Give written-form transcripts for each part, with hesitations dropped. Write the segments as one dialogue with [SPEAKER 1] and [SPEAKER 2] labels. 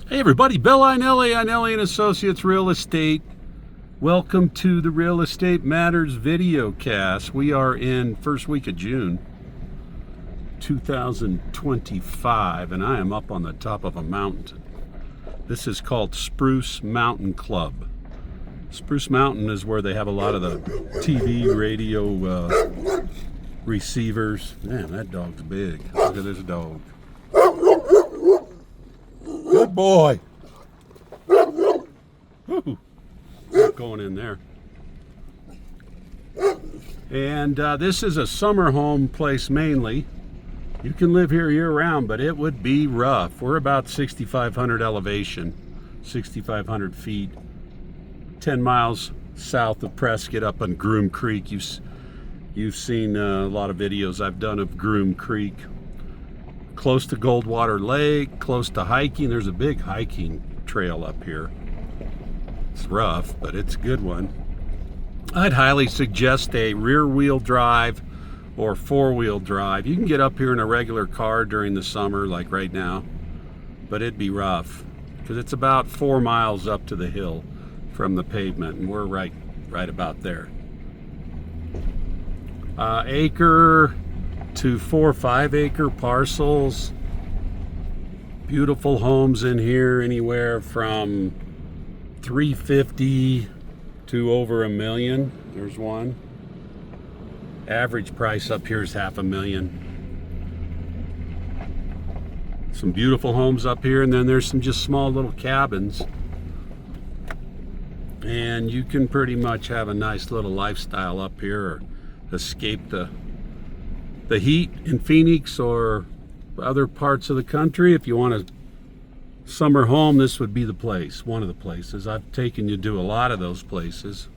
[SPEAKER 1] Hey everybody, Bill Einelli and Associates Real Estate. Welcome to the Real Estate Matters video cast. We are in first week of June 2025 and I am up on the top of a mountain. This is called Spruce Mountain Club. Spruce Mountain is where they have a lot of the TV, radio receivers. Man, that dog's big. Look at this dog. Good boy. Ooh, not going in there. And this is a summer home place mainly. You can live here year round, but it would be rough. We're about 6,500 elevation, 6,500 feet, 10 miles south of Prescott up on Groom Creek. You've seen a lot of videos I've done of Groom Creek. Close to Goldwater Lake, close to hiking. There's a big hiking trail up here. It's rough, but it's a good one. I'd highly suggest a rear-wheel drive or four-wheel drive. You can get up here in a regular car during the summer, like right now, but it'd be rough because it's about 4 miles up to the hill from the pavement, and we're right about there. Acre to 4 or 5 acre parcels. Beautiful homes in here, anywhere from 350 to over $1 million. There's one. Average price up here is $500,000. Some beautiful homes up here, and then there's some just small little cabins. And you can pretty much have a nice little lifestyle up here, or escape the heat in Phoenix or other parts of the country. If you want a summer home, this would be the place, one of the places. I've taken you to a lot of those places.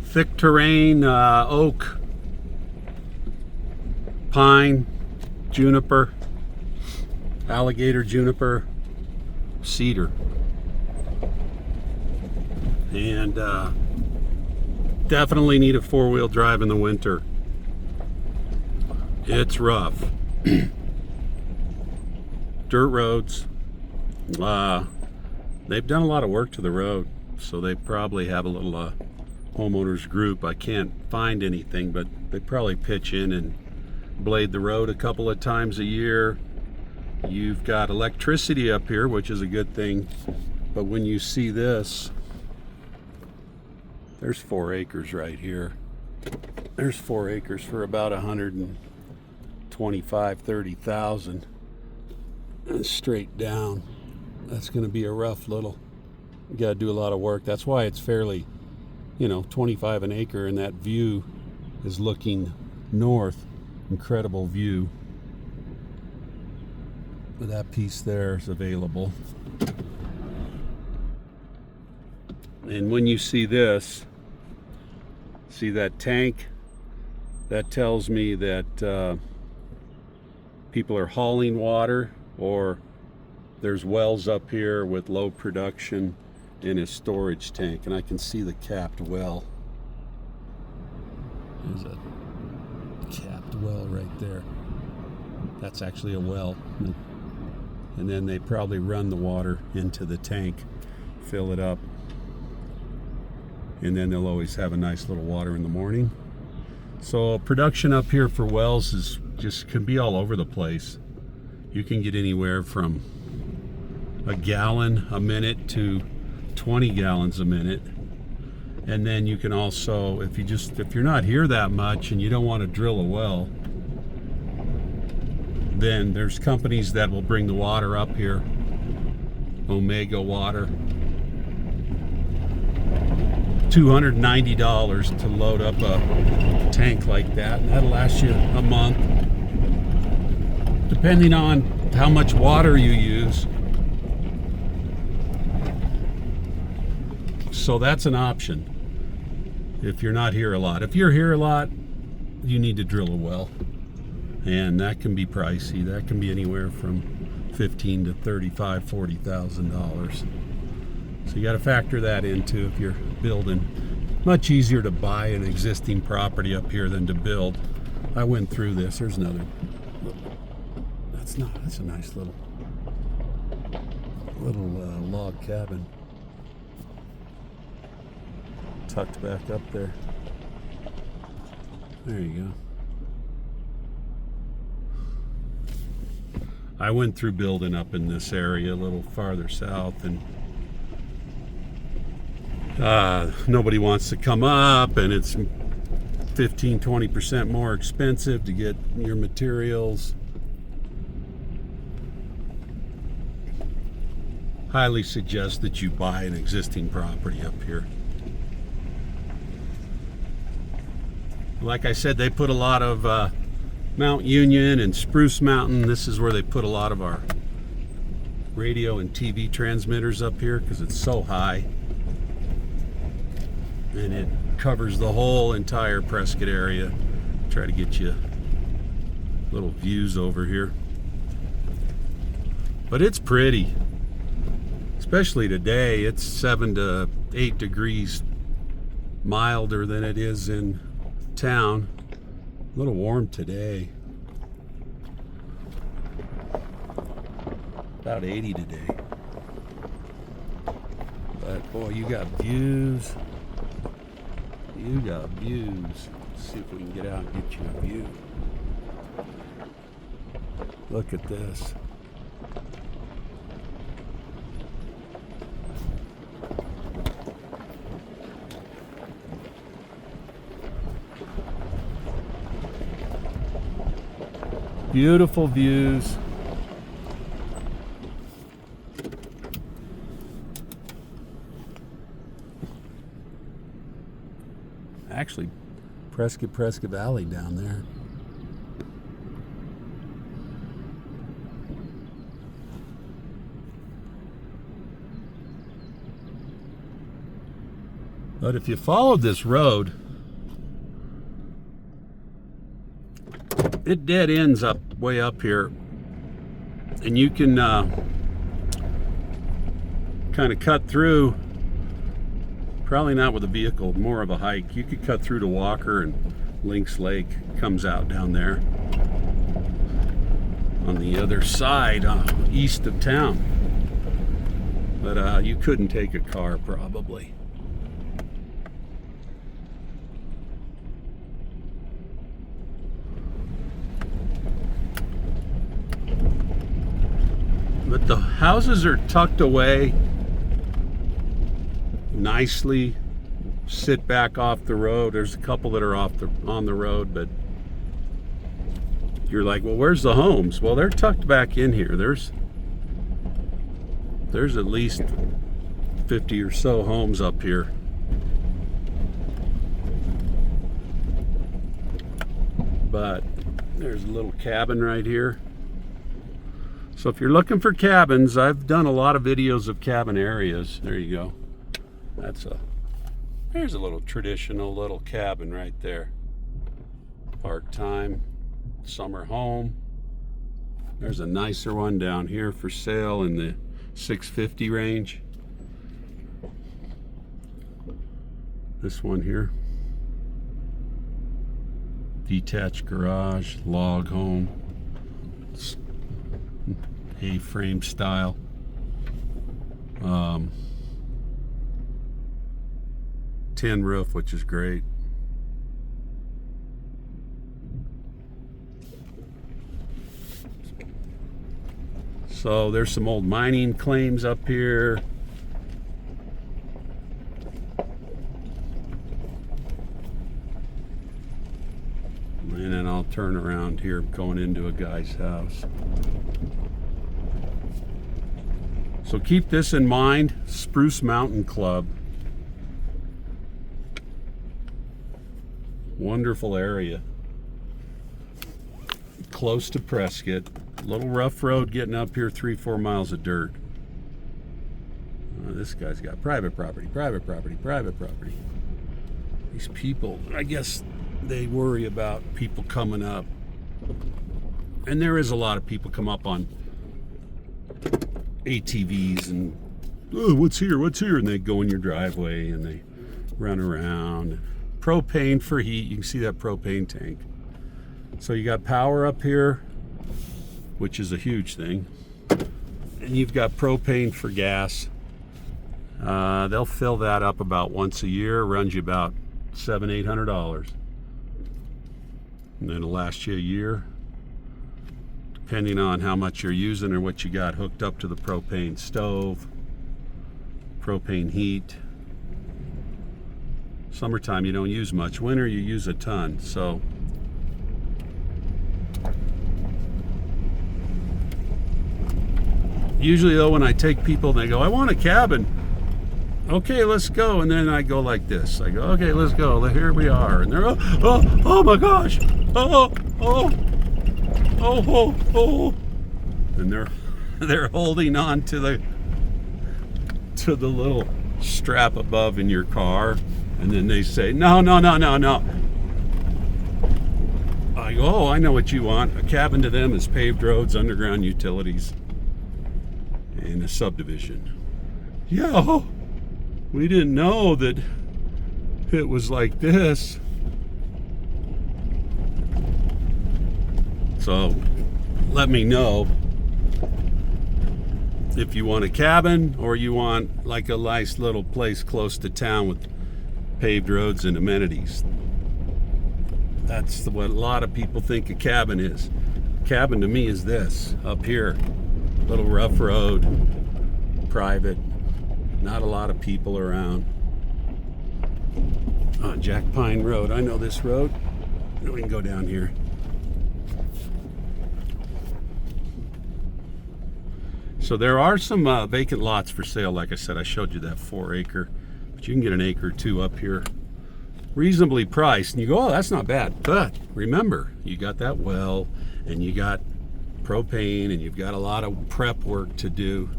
[SPEAKER 1] Thick terrain, oak, pine, juniper, alligator juniper, cedar. And definitely need a four-wheel drive in the winter. It's rough. Dirt roads. They've done a lot of work to the road, so they probably have a little homeowners group. I can't find anything, but they probably pitch in and blade the road a couple of times a year. You've got electricity up here, which is a good thing, but when you see this, there's 4 acres right here. There's 4 acres for about 125,000-30,000. And straight down. That's going to be a rough little. You got to do a lot of work. That's why it's fairly, 25 an acre, and that view is looking north. Incredible view. But that piece there is available. And when you see this, see that tank, that tells me that people are hauling water, or there's wells up here with low production in a storage tank. And I can see the capped well. There's a capped well right there. That's actually a well. And then they probably run the water into the tank, fill it up, and then they'll always have a nice little water in the morning. So production up here for wells is can be all over the place. You can get anywhere from a gallon a minute to 20 gallons a minute. And then you can also, if you're not here that much and you don't want to drill a well, then there's companies that will bring the water up here. Omega Water. $290 to load up a tank like that, and that'll last you a month, depending on how much water you use. So that's an option if you're not here a lot. If you're here a lot, you need to drill a well, and that can be pricey. That can be anywhere from $15,000 to $35,000, $40,000. So you got to factor that into if you're building. Much easier to buy an existing property up here than to build. I went through this. There's another. That's a nice little Little log cabin tucked back up there. There you go. I went through building up in this area a little farther south, and nobody wants to come up, and it's 15-20% more expensive to get your materials. Highly suggest that you buy an existing property up here. Like I said, they put a lot of Mount Union and Spruce Mountain. This is where they put a lot of our radio and TV transmitters up here because it's so high. And it covers the whole entire Prescott area. Try to get you little views over here. But it's pretty. Especially today, it's 7 to 8 degrees milder than it is in town. A little warm today. About 80 today. But boy, you got views. You got views. Let's see if we can get out and get you a view. Look at this. Beautiful views. Actually, Prescott Valley down there. But if you followed this road, it dead ends up way up here, and you can kind of cut through. Probably not with a vehicle, more of a hike. You could cut through to Walker, and Lynx Lake comes out down there on the other side, east of town. But you couldn't take a car probably. But the houses are tucked away nicely, sit back off the road. There's a couple that are on the road, but you're like, well, where's the homes? Well, they're tucked back in here. There's at least 50 or so homes up here. But there's a little cabin right here. So if you're looking for cabins, I've done a lot of videos of cabin areas. There you go. There's a little traditional little cabin right there. Part-time summer home. There's a nicer one down here for sale in the $650 range. This one here. Detached garage, log home. A-frame style. Tin roof, which is great. So there's some old mining claims up here. And then I'll turn around here going into a guy's house. So keep this in mind, Spruce Mountain Club. Wonderful area. Close to Prescott. Little rough road getting up here, 3-4 miles of dirt. This guy's got private property. These people, I guess they worry about people coming up. And there is a lot of people come up on ATVs and, oh, what's here? And they go in your driveway and they run around. Propane for heat. You can see that propane tank. So you got power up here, which is a huge thing. and you've got propane for gas. They'll fill that up about once a year, runs you about $700-800, and then it'll last you a year, depending on how much you're using or what you got hooked up to the propane stove, propane heat. Summertime you don't use much. Winter you use a ton. So usually though, when I take people, they go, I want a cabin. Okay, let's go. And then I go like this. I go, okay, let's go. Here we are. And they're, oh my gosh. Oh. And they're holding on to the little strap above in your car. And then they say, no. I go, oh, I know what you want. A cabin to them is paved roads, underground utilities, and a subdivision. Yeah, we didn't know that it was like this. So let me know if you want a cabin or you want like a nice little place close to town with paved roads and amenities. That's what a lot of people think a cabin is. Cabin to me is this, up here. Little rough road, private, not a lot of people around. Jack Pine Road, I know this road. We can go down here. So there are some vacant lots for sale. Like I said, I showed you that 4-acre. But you can get an acre or two up here, reasonably priced. And you go, oh, that's not bad. But remember, you got that well, and you got propane, and you've got a lot of prep work to do.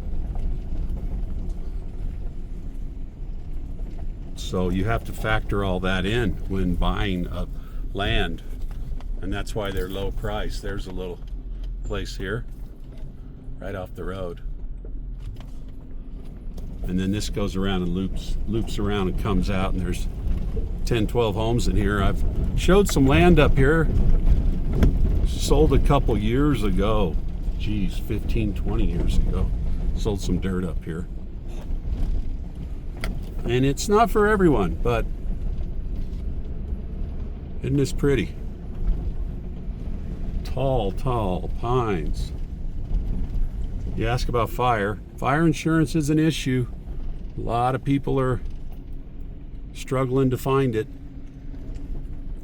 [SPEAKER 1] So you have to factor all that in when buying land. And that's why they're low price. There's a little place here, right off the road. And then this goes around and loops around and comes out, and there's 10-12 homes in here. I've showed some land up here, sold a couple years ago, 15-20 years ago. Sold some dirt up here, and it's not for everyone, but isn't this pretty? Tall pines. You ask about fire insurance is an issue. A lot of people are struggling to find it.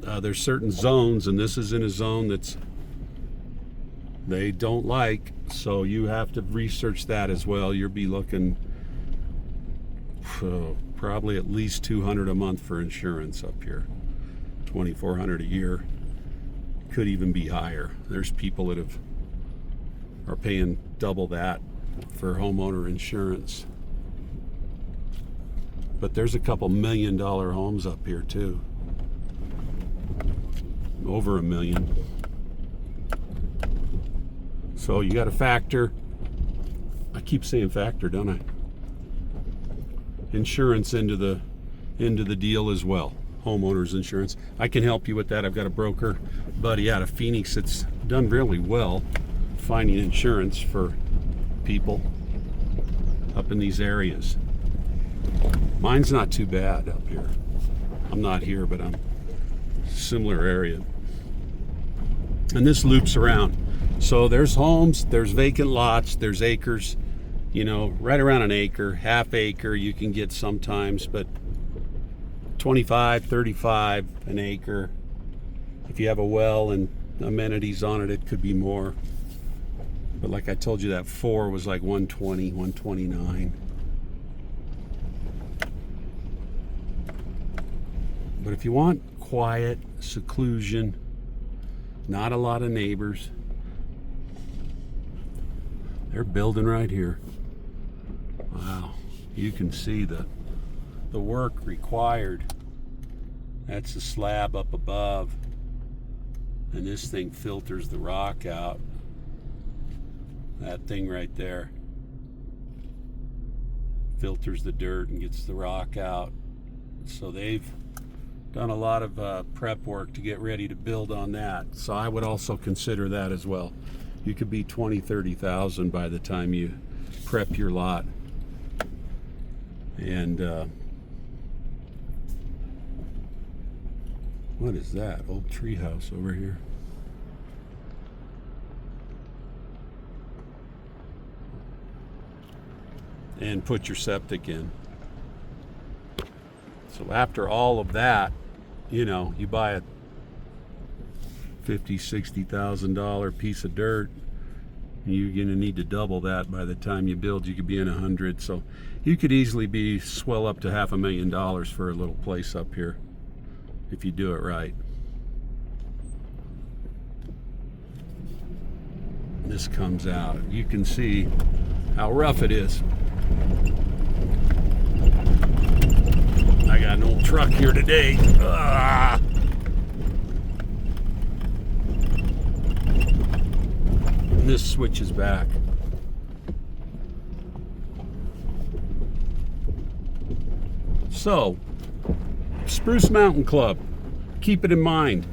[SPEAKER 1] There's certain zones, and this is in a zone that's they don't like, so you have to research that as well. You'll be looking probably at least $200 a month for insurance up here, $2,400 a year. Could even be higher. There's people that are paying double that for homeowner insurance. But there's a couple $1 million homes up here too. Over $1 million. So you got to factor. I keep saying factor, don't I? Insurance into the deal as well. Homeowners insurance. I can help you with that. I've got a broker buddy out of Phoenix that's done really well finding insurance for people up in these areas. Mine's not too bad up here. I'm not here, but I'm similar area. And this loops around. So there's homes, there's vacant lots, there's acres, right around an acre, half acre you can get sometimes, but 25, 35 an acre. If you have a well and amenities on it, it could be more. But like I told you, that 4 was like 120, 129. But if you want quiet, seclusion, not a lot of neighbors, they're building right here. Wow, you can see the work required. That's the slab up above, and this thing filters the rock out. That thing right there filters the dirt and gets the rock out. So they've done a lot of prep work to get ready to build on that. So I would also consider that as well. You could be 20, 30,000 by the time you prep your lot. And what is that? Old tree house over here. And put your septic in. So after all of that, you know, you buy a $50,000-$60,000 piece of dirt, you're going to need to double that by the time you build. You could be in 100. So you could easily swell up to $500,000 for a little place up here if you do it right. This comes out. You can see how rough it is. I got an old truck here today. Ah. And this switches back. So, Spruce Mountain Club. Keep it in mind.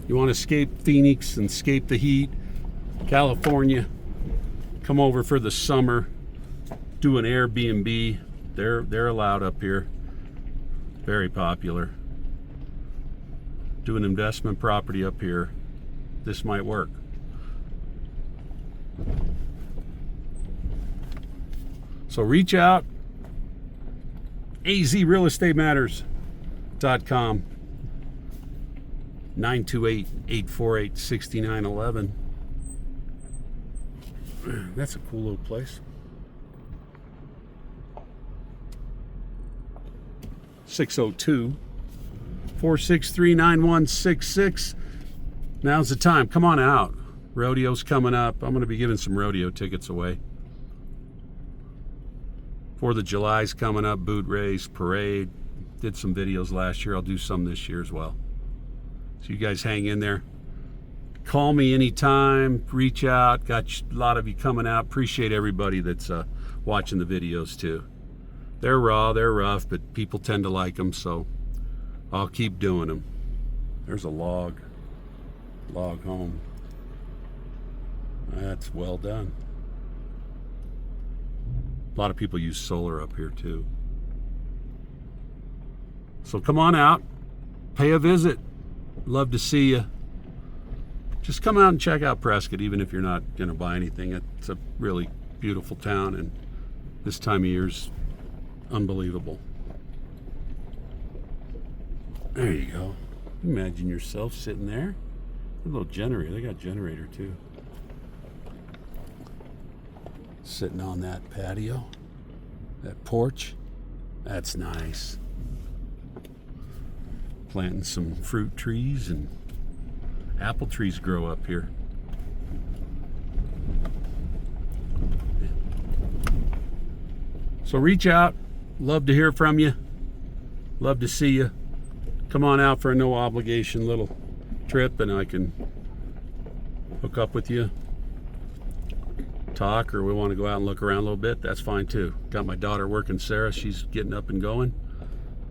[SPEAKER 1] You want to escape Phoenix and escape the heat, California, come over for the summer, do an Airbnb. They're allowed up here. Very popular. Do an investment property up here. This might work. So reach out. azrealestatematters.com 928-848-6911. That's a cool little place. 602-463-9166. Now's the time. Come on out. Rodeo's coming up. I'm going to be giving some rodeo tickets away. 4th of July's coming up. Boot race, parade. Did some videos last year. I'll do some this year as well. So you guys hang in there. Call me anytime. Reach out. Got a lot of you coming out. Appreciate everybody that's watching the videos too. They're raw, they're rough, but people tend to like them, so I'll keep doing them. There's a log home. That's well done. A lot of people use solar up here too. So come on out, pay a visit. Love to see you. Just come out and check out Prescott, even if you're not going to buy anything. It's a really beautiful town, and this time of year's unbelievable. There you go. Imagine yourself sitting there. A little generator. They got a generator too. Sitting on that patio, that porch. That's nice. Planting some fruit trees, and apple trees grow up here. So reach out. Love to hear from you. Love to see you. Come on out for a no obligation little trip, and I can hook up with you, talk, or we want to go out and look around a little bit. That's fine too. Got my daughter working, Sarah. She's getting up and going,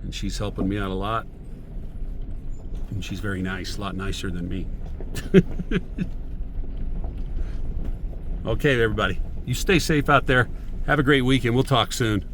[SPEAKER 1] and she's helping me out a lot. And she's very nice, a lot nicer than me. Okay, everybody. You stay safe out there. Have a great weekend. We'll talk soon.